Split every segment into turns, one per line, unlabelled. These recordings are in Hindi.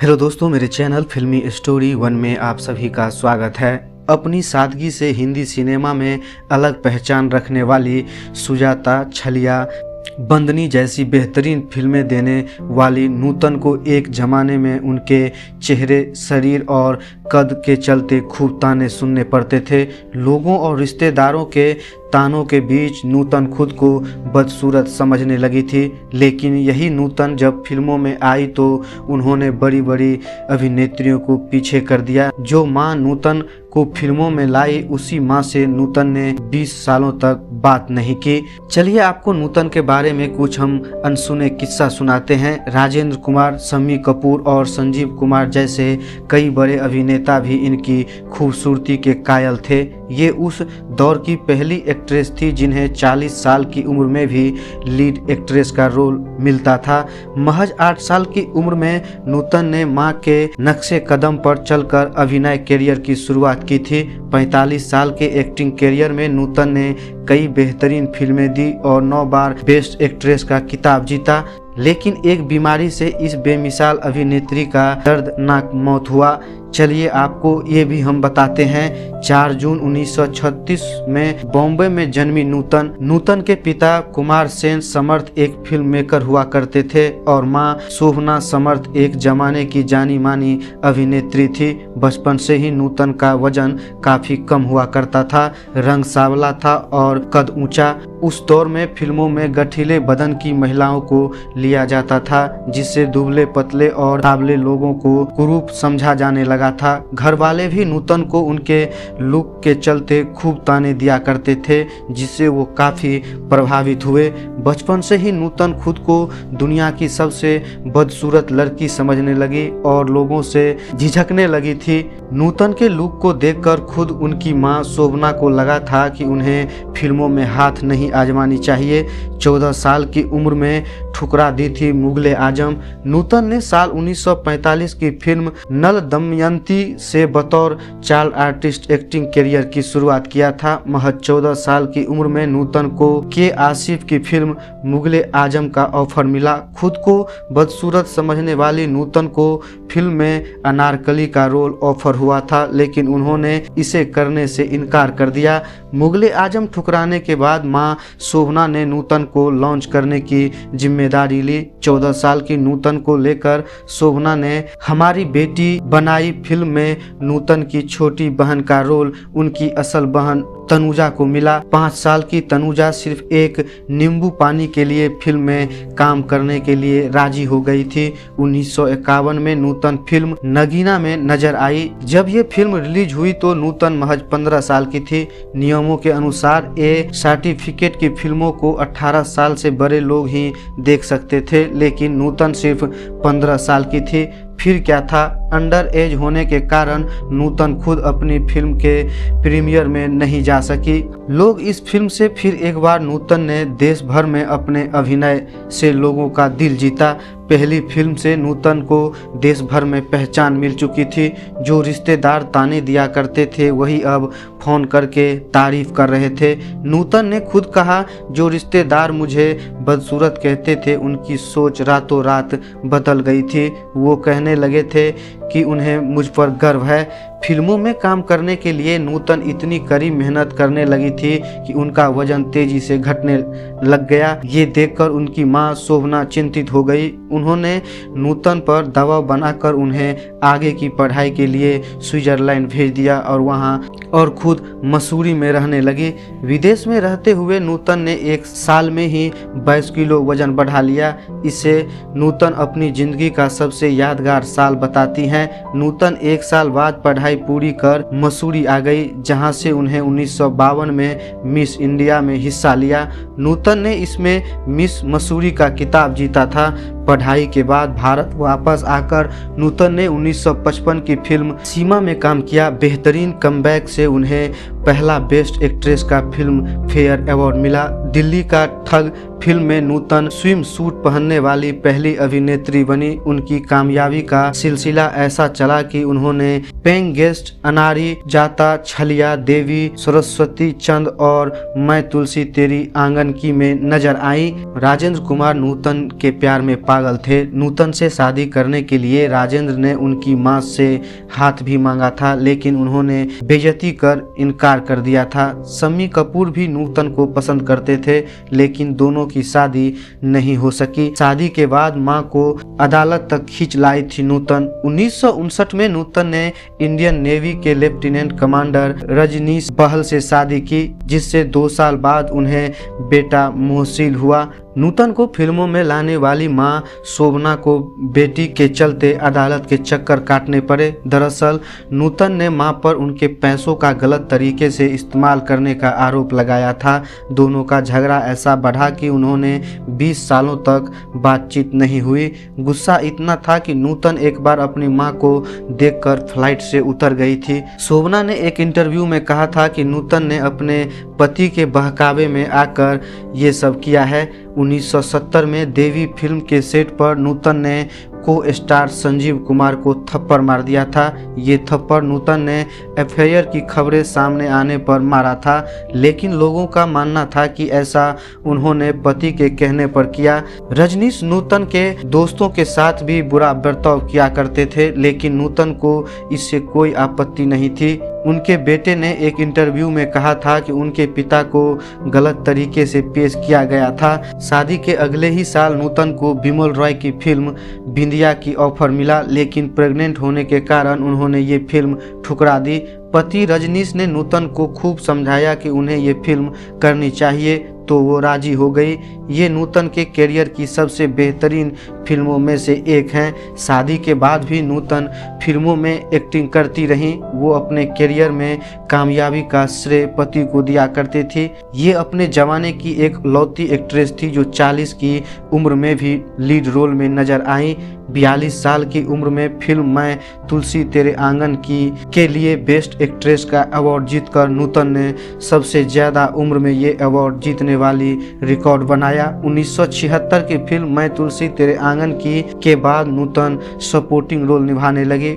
हेलो दोस्तों, मेरे चैनल फिल्मी स्टोरी वन में आप सभी का स्वागत है। अपनी सादगी से हिंदी सिनेमा में अलग पहचान रखने वाली सुजाता, छलिया, बंदनी जैसी बेहतरीन फिल्में देने वाली नूतन को एक ज़माने में उनके चेहरे, शरीर और कद के चलते खूब ताने सुनने पड़ते थे। लोगों और रिश्तेदारों के तानों के बीच नूतन खुद को बदसूरत समझने लगी थी। लेकिन यही नूतन जब फिल्मों में आई तो उन्होंने बड़ी बड़ी अभिनेत्रियों को पीछे कर दिया। जो मां नूतन को फिल्मों में लाई, उसी मां से नूतन ने 20 सालों तक बात नहीं की। चलिए आपको नूतन के बारे में कुछ हम अनसुने किस्सा सुनाते हैं। राजेंद्र कुमार, शम्मी कपूर और संजीव कुमार जैसे कई बड़े अभिनेता भी इनकी खूबसूरती के कायल थे। ये उस दौर की पहली एक्ट्रेस थी जिन्हें 40 साल की उम्र में भी लीड एक्ट्रेस का रोल मिलता था। महज 8 साल की उम्र में नूतन ने मां के नक्शे कदम पर चलकर अभिनय करियर की शुरुआत की थी। 45 साल के एक्टिंग करियर में नूतन ने कई बेहतरीन फिल्में दी और 9 बार बेस्ट एक्ट्रेस का खिताब जीता। लेकिन एक बीमारी से इस बेमिसाल अभिनेत्री का दर्दनाक मौत हुआ। चलिए आपको ये भी हम बताते हैं। 4 जून 1936 में बॉम्बे में जन्मी नूतन के पिता कुमार सेन समर्थ एक फिल्म मेकर हुआ करते थे और मां शोभना समर्थ एक जमाने की जानी मानी अभिनेत्री थी। बचपन से ही नूतन का वजन काफी कम हुआ करता था, रंग सांवला था और कद ऊंचा। उस दौर में फिल्मों में गठीले बदन की महिलाओं को लिया जाता था, जिससे दुबले पतले और सावले लोगों को कुरूप समझा जाने लगा था। घर वाले भी नूतन को उनके लुक के चलते खूब ताने दिया करते थे, जिससे वो काफी प्रभावित हुए। बचपन से ही नूतन खुद को दुनिया की सबसे बदसूरत लड़की समझने लगी और लोगों से झिझकने लगी थी। नूतन के लुक को देखकर खुद उनकी मां शोभना को लगा था कि उन्हें फिल्मों में हाथ नहीं आजमानी चाहिए। 14 साल की उम्र में ठुकरा दी थी मुगले आजम। नूतन ने साल 1945 की फिल्म नल दमयंती से बतौर चाइल्ड आर्टिस्ट एक्टिंग करियर की शुरुआत किया था। महज 14 साल की उम्र में नूतन को के आसिफ की फिल्म मुगले आजम का ऑफर मिला। खुद को बदसूरत समझने वाली नूतन को फिल्म में अनारकली का रोल ऑफर हुआ था, लेकिन उन्होंने इसे करने से इनकार कर दिया। मुगले आजम ठुकराने के बाद मां शोभना ने नूतन को लॉन्च करने की जिम्मेदारी ली। 14 साल की नूतन को लेकर शोभना ने हमारी बेटी बनाई फिल्म में नूतन की छोटी बहन का रोल उनकी असल बहन तनुजा को मिला। 5 साल की तनुजा सिर्फ एक नींबू पानी के लिए फिल्म में काम करने के लिए राजी हो गई थी। 1951 में नूतन फिल्म नगीना में नजर आई। जब ये फिल्म रिलीज हुई तो नूतन महज 15 साल की थी। नियमों के अनुसार ए सर्टिफिकेट की फिल्मों को 18 साल से बड़े लोग ही देख सकते थे, लेकिन नूतन सिर्फ 15 साल की थी। फिर क्या था, अंडर एज होने के कारण नूतन खुद अपनी फिल्म के प्रीमियर में नहीं जा सकी। लोग इस फिल्म से फिर एक बार नूतन ने देश भर में अपने अभिनय से लोगों का दिल जीता। पहली फिल्म से नूतन को देश भर में पहचान मिल चुकी थी। जो रिश्तेदार ताने दिया करते थे वही अब फोन करके तारीफ कर रहे थे। नूतन ने खुद कहा, जो रिश्तेदार मुझे बदसूरत कहते थे उनकी सोच रातों रात बदल गई थी। वो कहने लगे थे कि उन्हें मुझ पर गर्व है। फिल्मों में काम करने के लिए नूतन इतनी कड़ी मेहनत करने लगी थी कि उनका वजन तेजी से घटने लग गया। ये देखकर उनकी मां शोभना चिंतित हो गई। उन्होंने नूतन पर दबाव बनाकर उन्हें आगे की पढ़ाई के लिए स्विट्जरलैंड भेज दिया और खुद मसूरी में रहने लगी। विदेश में रहते हुए नूतन ने 1 साल में ही 22 किलो वजन बढ़ा लिया। इसे नूतन अपनी जिंदगी का सबसे यादगार साल बताती हैं। नूतन 1 साल बाद पढ़ाई पूरी कर मसूरी आ गई, जहां से उन्हें 1952 में मिस इंडिया में हिस्सा लिया। नूतन ने इसमें मिस मसूरी का खिताब जीता था। पढ़ाई के बाद भारत वापस आकर नूतन ने 1955 की फिल्म सीमा में काम किया। बेहतरीन कमबैक से उन्हें पहला बेस्ट एक्ट्रेस का फिल्म फेयर अवार्ड मिला। दिल्ली का ठग फिल्म में नूतन स्विम सूट पहनने वाली पहली अभिनेत्री बनी। उनकी कामयाबी का सिलसिला ऐसा चला कि उन्होंने पेइंग गेस्ट, अनारी, जाता, छलिया, देवी, सरस्वती, चंद और मैं तुलसी तेरी आंगन की में नजर आई। राजेंद्र कुमार नूतन के प्यार में पागल थे। नूतन से शादी करने के लिए राजेंद्र ने उनकी मां से हाथ भी मांगा था, लेकिन उन्होंने बेइज्जती कर इनकार कर दिया था। शम्मी कपूर भी नूतन को पसंद करते थे, लेकिन दोनों की शादी नहीं हो सकी। शादी के बाद मां को अदालत तक खींच लाई थी नूतन। 1959 में नूतन ने इंडियन नेवी के लेफ्टिनेंट कमांडर रजनीश बहल से शादी की, जिससे 2 साल बाद उन्हें बेटा मोहसिल हुआ। नूतन को फिल्मों में लाने वाली मां शोभना को बेटी के चलते अदालत के चक्कर काटने पड़े। दरअसल नूतन ने मां पर उनके पैसों का गलत तरीके से इस्तेमाल करने का आरोप लगाया था। दोनों का झगड़ा ऐसा बढ़ा कि उन्होंने 20 सालों तक बातचीत नहीं हुई। गुस्सा इतना था कि नूतन एक बार अपनी मां को देखकर फ्लाइट से उतर गई थी। शोभना ने एक इंटरव्यू में कहा था कि नूतन ने अपने पति के बहकावे में आकर ये सब किया है। 1970 में देवी फिल्म के सेट पर नूतन ने को स्टार संजीव कुमार को थप्पड़ मार दिया था। ये थप्पड़ नूतन ने एफआईआर की खबरें सामने आने पर मारा था, लेकिन लोगों का मानना था कि ऐसा उन्होंने पति के कहने पर किया। रजनीश नूतन के दोस्तों के साथ भी बुरा बर्ताव किया करते थे, लेकिन नूतन को इससे कोई आपत्ति नहीं थी। उनके बेटे ने एक इंटरव्यू में कहा था कि उनके पिता को गलत तरीके से पेश किया गया था। शादी के अगले ही साल नूतन को बिमल रॉय की फिल्म बिंदिया की ऑफर मिला, लेकिन प्रेग्नेंट होने के कारण उन्होंने ये फिल्म ठुकरा दी। पति रजनीश ने नूतन को खूब समझाया कि उन्हें ये फिल्म करनी चाहिए, तो वो राजी हो गई। ये नूतन के करियर की सबसे बेहतरीन फिल्मों में से एक हैं। शादी के बाद भी नूतन फिल्मों में एक्टिंग करती रहीं। वो अपने करियर में कामयाबी का श्रेय पति को दिया करते थे। ये अपने जमाने की एक लौती एक्ट्रेस थी जो 40 की उम्र में भी लीड रोल में नजर आई। 42 साल की उम्र में फिल्म मैं तुलसी तेरे आंगन की के लिए बेस्ट एक्ट्रेस का अवार्ड जीतकर नूतन ने सबसे ज्यादा उम्र में ये अवार्ड जीतने वाली रिकॉर्ड बनाया। 1976 की फिल्म मैं तुलसी तेरे आंगन की के बाद नूतन सपोर्टिंग रोल निभाने लगे।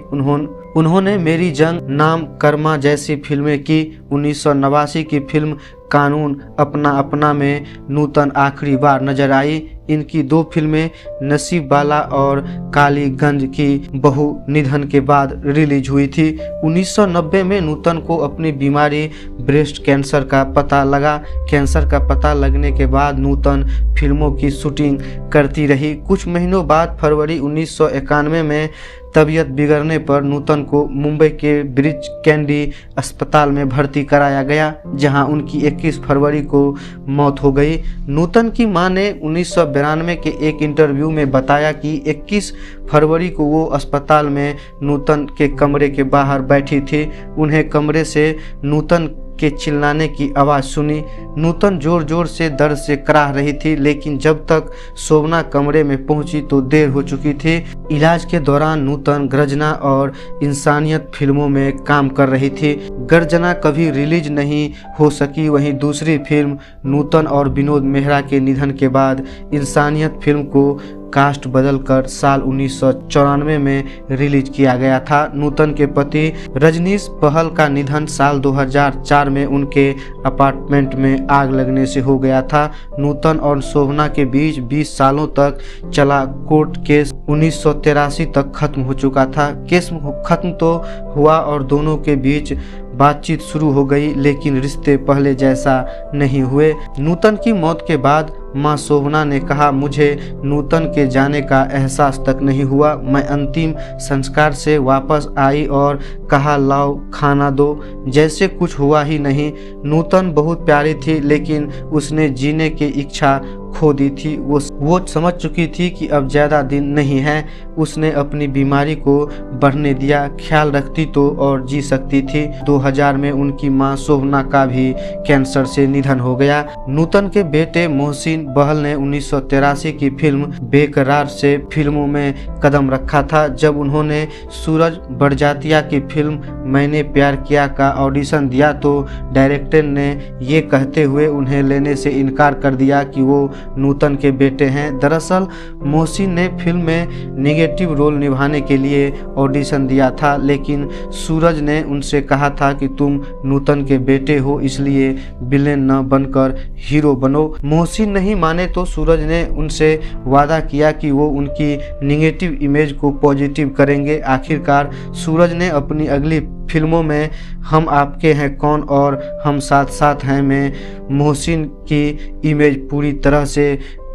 उन्होंने मेरी जंग, नाम, कर्मा जैसी फिल्में की। 1989 की फिल्म कानून अपना अपना में नूतन आखिरी बार नजर आई। इनकी 2 फिल्में नसीब वाला और कालीगंज की बहू निधन के बाद रिलीज हुई थी। 1990 में नूतन को अपनी बीमारी ब्रेस्ट कैंसर का पता लगा। कैंसर का पता लगने के बाद नूतन फिल्मों की शूटिंग करती रही। कुछ महीनों बाद फरवरी 1991 में तबीयत बिगड़ने पर नूतन को मुंबई के ब्रिज कैंडी अस्पताल में भर्ती कराया गया, जहां उनकी 21 फरवरी को मौत हो गई। नूतन की मां ने 1992 के एक इंटरव्यू में बताया कि 21 फरवरी को वो अस्पताल में नूतन के कमरे के बाहर बैठी थी। उन्हें कमरे से नूतन के चिल्लाने की आवाज़ सुनी। नूतन जोर जोर से दर्द से कराह रही थी, लेकिन जब तक शोभना कमरे में पहुंची तो देर हो चुकी थी। इलाज के दौरान नूतन गर्जना और इंसानियत फिल्मों में काम कर रही थी। गर्जना कभी रिलीज नहीं हो सकी। वहीं दूसरी फिल्म नूतन और विनोद मेहरा के निधन के बाद इंसानियत फिल्म को कास्ट बदलकर साल 1994 में रिलीज किया गया था। नूतन के पति रजनीश बहल का निधन साल 2004 में उनके अपार्टमेंट में आग लगने से हो गया था। नूतन और शोभना के बीच 20 सालों तक चला कोर्ट केस 1983 तक खत्म हो चुका था। केस खत्म तो हुआ और दोनों के बीच बातचीत शुरू हो गई, लेकिन रिश्ते पहले जैसा नहीं हुए। नूतन की मौत के बाद मां शोभना ने कहा, मुझे नूतन के जाने का एहसास तक नहीं हुआ। मैं अंतिम संस्कार से वापस आई और कहा लाओ खाना दो, जैसे कुछ हुआ ही नहीं। नूतन बहुत प्यारी थी, लेकिन उसने जीने की इच्छा खो दी थी। वो समझ चुकी थी कि अब ज़्यादा दिन नहीं है। उसने अपनी बीमारी को बढ़ने दिया, ख्याल रखती तो और जी सकती थी। 2000 में उनकी मां शोभना का भी कैंसर से निधन हो गया। नूतन के बेटे मोहसिन बहल ने 1983 की फिल्म बेकरार से फिल्मों में कदम रखा था। जब उन्होंने सूरज बड़जात्या की फिल्म मैंने प्यार किया का ऑडिशन दिया तो डायरेक्टर ने ये कहते हुए उन्हें लेने से इनकार कर दिया कि वो नूतन के बेटे हैं। दरअसल मोहसिन ने फिल्म में नेगेटिव रोल निभाने के लिए ऑडिशन दिया था, लेकिन सूरज ने उनसे कहा था कि तुम नूतन के बेटे हो, इसलिए विलेन न बनकर हीरो बनो। मोहसिन नहीं माने तो सूरज ने उनसे वादा किया कि वो उनकी नेगेटिव इमेज को पॉजिटिव करेंगे। आखिरकार सूरज ने अपनी अगली फिल्मों में हम आपके हैं कौन और हम साथ साथ हैं में मोहसिन की इमेज पूरी तरह से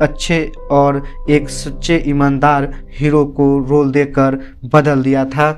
अच्छे और एक सच्चे ईमानदार हीरो को रोल देकर बदल दिया था।